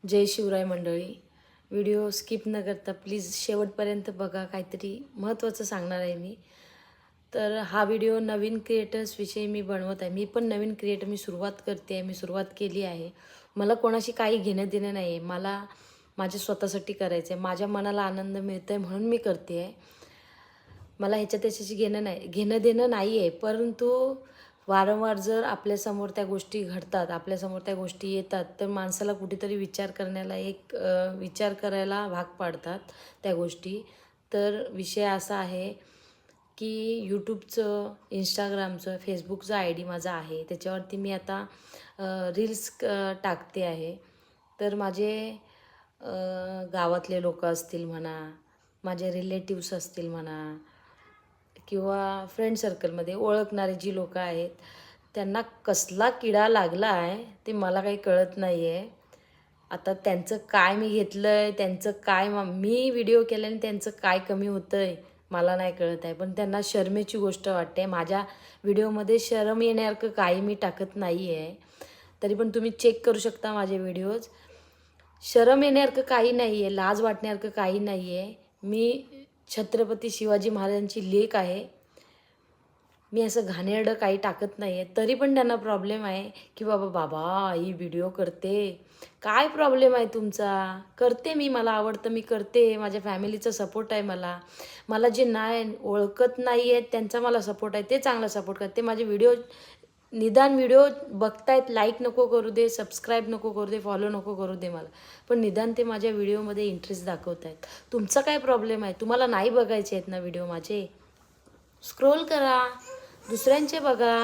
जय शिवराय मंडळी. Video skip न करता प्लीज शेवटपर्यंत बघा, काहीतरी महत्त्वाचं सांगणार आहे मी. तर हा व्हिडिओ नवीन क्रिएटर्सविषयी मी बनवत आहे. मी पण नवीन क्रिएटर, मी सुरुवात करते आहे, मी सुरुवात केली आहे. मला कोणाशी काही घेणं देणं नाही आहे. मला माझ्या स्वतःसाठी करायचं आहे. माझ्या मनाला आनंद मिळतो आहे म्हणून मी करते आहे. मला त्याच्याशी घेणं देणं नाही आहे. परंतु वारंवार जर आपल्यासमोर त्या गोष्टी घडतात, आपल्यासमोर त्या गोष्टी येतात, तर माणसाला कुठेतरी विचार करायला भाग पाडतात त्या गोष्टी. तर विषय असा आहे की यूट्यूबचं, इंस्टाग्रामचं, फेसबुकचा ID माझा आहे. त्याच्यावरती मी आता रील्स टाकते आहे. तर माझे गावातले लोक असतील म्हणा, माझे रिलेटिव्स असतील म्हणा, किंवा फ्रेंड सर्कलमध्ये ओळखणारे जी लोक आहेत, त्यांना कसला किडा लागला आहे ते मला काही कळत नाही आहे. आता त्यांचं काय मी घेतलं आहे, त्यांचं काय मी व्हिडिओ केल्याने त्यांचं काय कमी होतं आहे मला नाही कळत आहे. पण त्यांना शरमेची गोष्ट वाटते. माझ्या व्हिडिओमध्ये शरम येण्यासारखं काही मी टाकत नाही आहे. तरी पण तुम्ही चेक करू शकता माझे व्हिडिओज. शरम येण्यासारखं काही नाही आहे, लाज वाटण्यासारखं काही नाही आहे. मी छत्रपती शिवाजी महाराजांची लेक आहे. मी असं घाणेरडं काही टाकत नाही आहे. तरी पण त्यांना प्रॉब्लेम आहे की बाबा ही व्हिडिओ करते. काय प्रॉब्लेम आहे तुमचा? करते मी, मला आवडतं मी करते. माझ्या फॅमिलीचा सपोर्ट आहे मला. मला जे ओळखत नाही आहेत त्यांचा मला सपोर्ट आहे, ते चांगला सपोर्ट करते. माझे निदान व्हिडिओ बघतायत, लाईक नको करू दे, सबस्क्राईब नको करू दे, फॉलो नको करू दे मला, पण निदान ते माझ्या व्हिडिओमध्ये इंटरेस्ट दाखवत आहेत. तुमचा काय प्रॉब्लेम आहे? तुम्हाला नाही बघायचे आहेत ना व्हिडिओ माझे? स्क्रोल करा, दुसऱ्यांचे बघा.